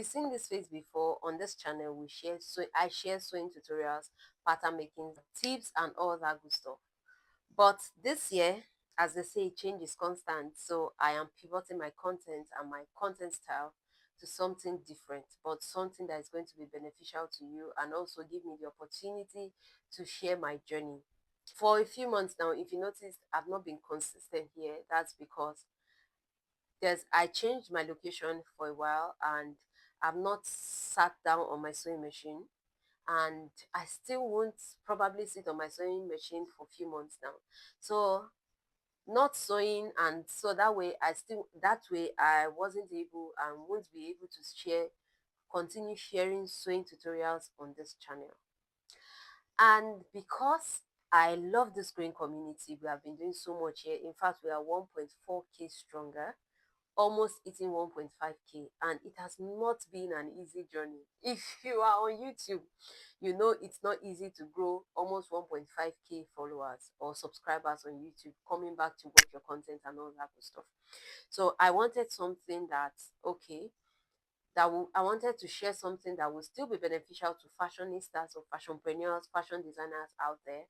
You've seen this face before. On this channel we share, so I share sewing tutorials, pattern making tips and all that good stuff. But this year, as they say, change is constant, so I am pivoting my content and my content style to something different, but something that is going to be beneficial to you and also give me the opportunity to share my journey. For a few months now, if you notice, I've not been consistent here. That's because I changed my location for a while and I've not sat down on my sewing machine, and I still won't probably sit on my sewing machine for a few months now. So not sewing, and so that way I wasn't able and won't be able to continue sharing sewing tutorials on this channel. And because I love this growing community, we have been doing so much here. In fact, we are 1.4k stronger, almost hitting 1.5k, and it has not been an easy journey. If you are on YouTube, you know it's not easy to grow almost 1.5k followers or subscribers on YouTube, coming back to watch your content and all that good stuff. So I wanted something that, okay, I wanted to share something that will still be beneficial to fashionistas or fashionpreneurs, fashion designers out there,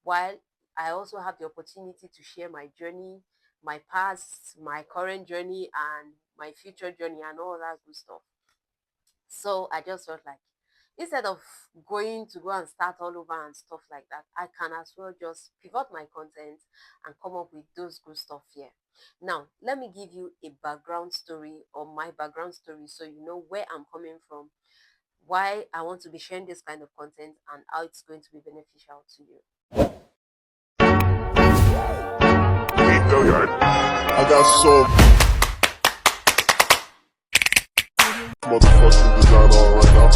while I also have the opportunity to share my journey, my past, my current journey, and my future journey, and all that good stuff. So I just felt like, instead of going to go and start all over and stuff like that, I can as well just pivot my content and come up with those good stuff here. Now, let me give you a background story, or my background story, so you know where I'm coming from, why I want to be sharing this kind of content, and how it's going to be beneficial to you. I got so motherfucking design on right now.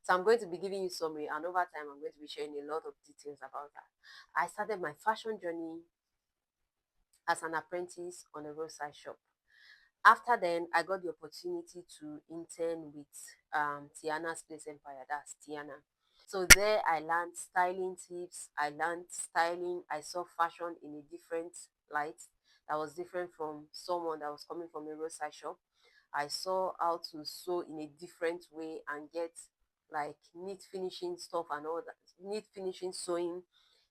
So I'm going to be giving you summary, and over time I'm going to be sharing a lot of details about that. I started my fashion journey as an apprentice on a roadside shop. After then, I got the opportunity to intern with Tiana's Place Empire, that's Tiana. So there I learned styling tips, I learned styling, I saw fashion in a different light that was different from someone that was coming from a roadside shop. I saw how to sew in a different way and get like neat finishing stuff and all that, neat finishing sewing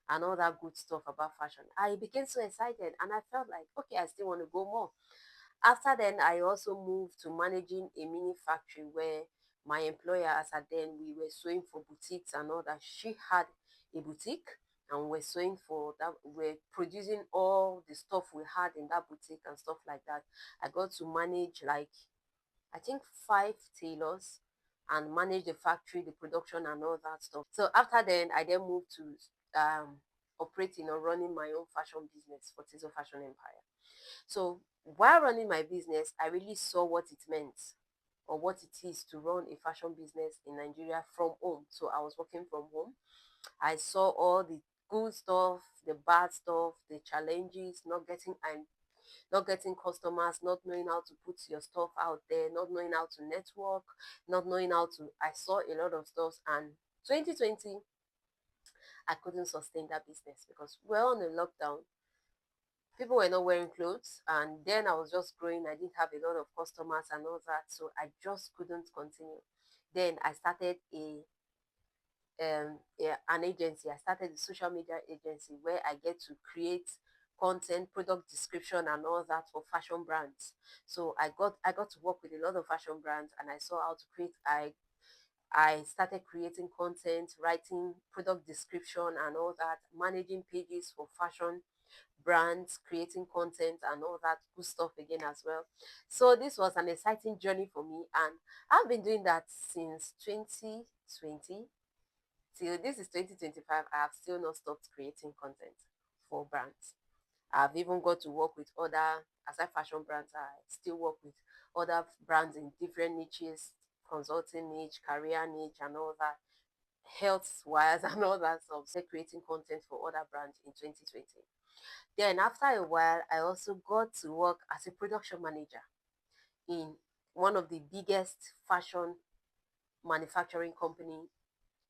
and all that good stuff about fashion. I became so excited and I felt like, okay, I still want to go more. After then, I also moved to managing a mini factory where my employer, as at then, we were sewing for boutiques and all that. She had a boutique and we're sewing for that. We're producing all the stuff we had in that boutique and stuff like that. I got to manage like, I think, 5 tailors and manage the factory, the production and all that stuff. So after then, I then moved to operating or running my own fashion business for Tizo Fashion Empire. So while running my business, I really saw what it meant or what it is to run a fashion business in Nigeria from home. So I was working from home. I saw all the good stuff, the bad stuff, the challenges, not getting customers, not knowing how to put your stuff out there, not knowing how to network, not knowing how to. I saw a lot of stuff, and 2020, I couldn't sustain that business because we're on a lockdown. People were not wearing clothes, and then I was just growing. I didn't have a lot of customers and all that, so I just couldn't continue. Then I started an agency. I started a social media agency where I get to create content, product description and all that for fashion brands. So I got to work with a lot of fashion brands, and I saw how to create. I started creating content, writing product description and all that, managing pages for fashion brands, creating content and all that good stuff again as well. So this was an exciting journey for me, and I've been doing that since 2020 till this is 2025. I have still not stopped creating content for brands. I've even got to work with other, aside fashion brands, I still work with other brands in different niches, consulting niche, career niche and all that, health wise and all that stuff. So creating content for other brands in 2020. Then after a while, I also got to work as a production manager in one of the biggest fashion manufacturing company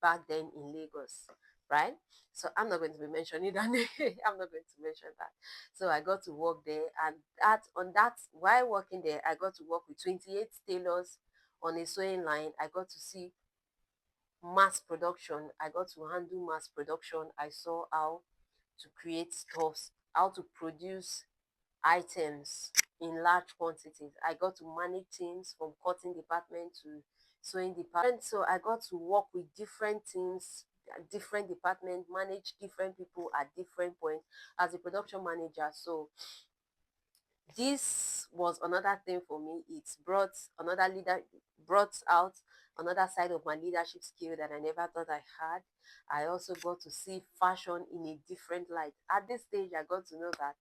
back then in Lagos. right? So I'm not going to be mentioning that name. I'm not going to mention that. So I got to work there, and that while working there, I got to work with 28 tailors on a sewing line. I got to see mass production. I got to handle mass production. I saw how to create stuffs, how to produce items in large quantities. I got to manage teams from cutting department to sewing department. So I got to work with different teams, different departments, manage different people at different points as a production manager. So this was another thing for me. It brought out another side of my leadership skill that I never thought I had. I also got to see fashion in a different light. At this stage, I got to know that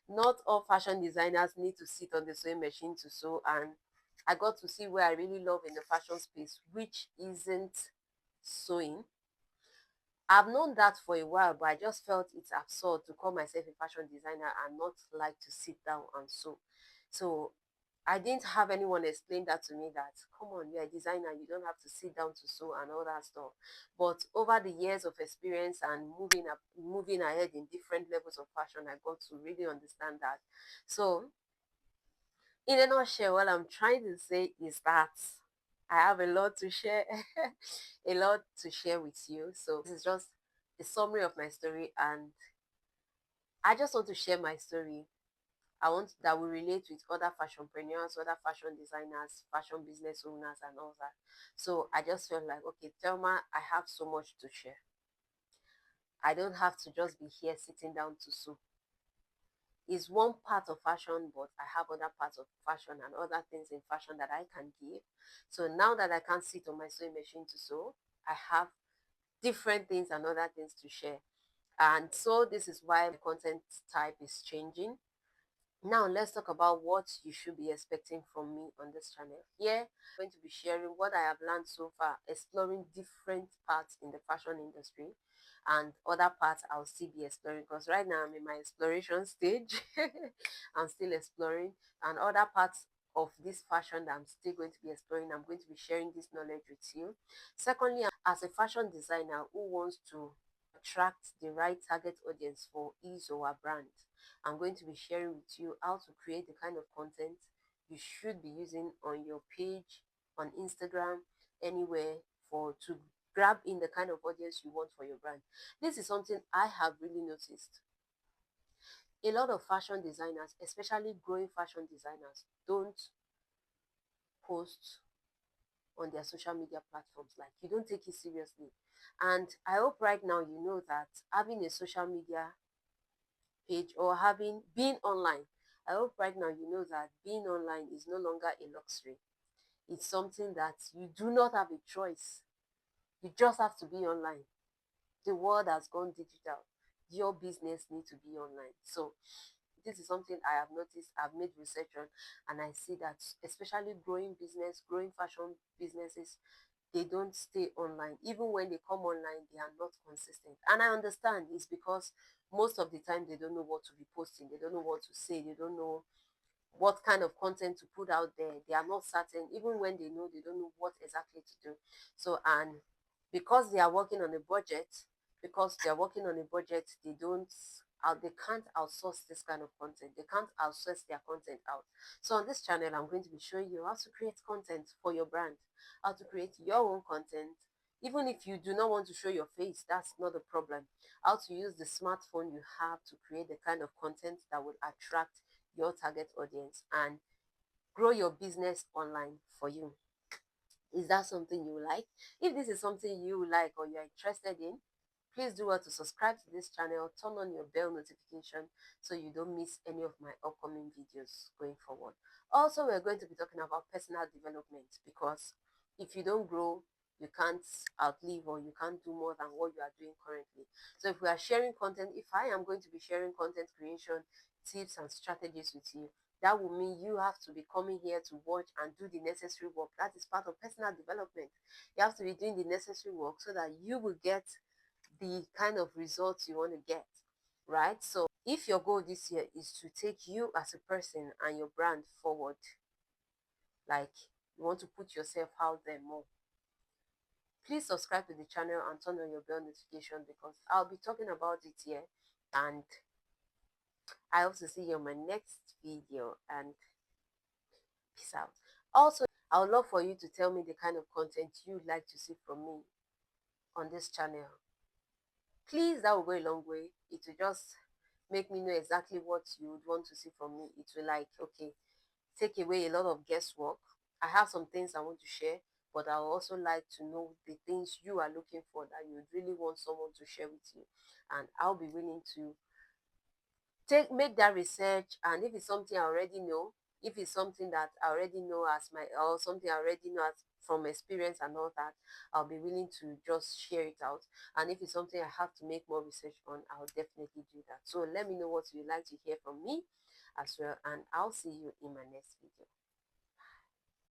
not all fashion designers need to sit on the sewing machine to sew, and I got to see where I really love in the fashion space, which isn't sewing. I've known that for a while, but I just felt it's absurd to call myself a fashion designer and not like to sit down and sew. So I didn't have anyone explain that to me that, come on, you're a designer, you don't have to sit down to sew and all that stuff. But over the years of experience and moving ahead in different levels of fashion, I got to really understand that. So in a nutshell, what I'm trying to say is that I have a lot to share, a lot to share with you. So this is just a summary of my story, and I just want to share my story. I want that we relate with other fashionpreneurs, other fashion designers, fashion business owners, and all that. So I just felt like, okay, Thelma, I have so much to share. I don't have to just be here sitting down to sew. Is one part of fashion, but I have other parts of fashion and other things in fashion that I can give. So now that I can't sit on my sewing machine to sew, I have different things and other things to share. And so this is why the content type is changing. Now let's talk about what you should be expecting from me on this channel. Here, I'm going to be sharing what I have learned so far, exploring different parts in the fashion industry, and other parts I'll still be exploring because right now I'm in my exploration stage. I'm still exploring, and other parts of this fashion that I'm still going to be exploring, I'm going to be sharing this knowledge with you. Secondly, as a fashion designer who wants to attract the right target audience for his or her brand, I'm going to be sharing with you how to create the kind of content you should be using on your page, on Instagram, anywhere for to grab in the kind of audience you want for your brand. This is something I have really noticed. A lot of fashion designers, especially growing fashion designers, don't post on their social media platforms. Like, you don't take it seriously. And I hope right now you know that having a social media page or having being online, I hope right now you know that being online is no longer a luxury. It's something that you do not have a choice. You just have to be online. The world has gone digital. Your business needs to be online. So this is something I have noticed, I've made research on, and I see that especially growing fashion businesses, they don't stay online. Even when they come online, they are not consistent. And I understand it's because most of the time they don't know what to be posting, they don't know what to say, they don't know what kind of content to put out there. They are not certain. Even when they know, they don't know what exactly to do. So, and because they are working on a budget, they don't they can't outsource this kind of content. They can't outsource their content out. So on this channel, I'm going to be showing you how to create content for your brand, how to create your own content. Even if you do not want to show your face, that's not a problem. How to use the smartphone you have to create the kind of content that will attract your target audience and grow your business online for you. Is that something you like? If this is something you like or you're interested in, please do well to subscribe to this channel, turn on your bell notification so you don't miss any of my upcoming videos going forward. Also, we're going to be talking about personal development because if you don't grow, you can't outlive or you can't do more than what you are doing currently. So if we are sharing content, if I am going to be sharing content creation tips and strategies with you, that will mean you have to be coming here to watch and do the necessary work. That is part of personal development. You have to be doing the necessary work so that you will get the kind of results you want to get, right? So if your goal this year is to take you as a person and your brand forward, like you want to put yourself out there more, please subscribe to the channel and turn on your bell notification because I'll be talking about it here. And I hope to see you on my next video, and peace out. Also, I would love for you to tell me the kind of content you'd like to see from me on this channel. Please, that will go a long way. It will just make me know exactly what you would want to see from me. It will, like, okay, take away a lot of guesswork. I have some things I want to share, but I would also like to know the things you are looking for that you would really want someone to share with you. And I'll be willing to make that research. And if it's something I already know, if it's something that I already know as my, or something I already know as from experience and all that, I'll be willing to just share it out. And if it's something I have to make more research on, I'll definitely do that. So let me know what you'd like to hear from me as well, and I'll see you in my next video.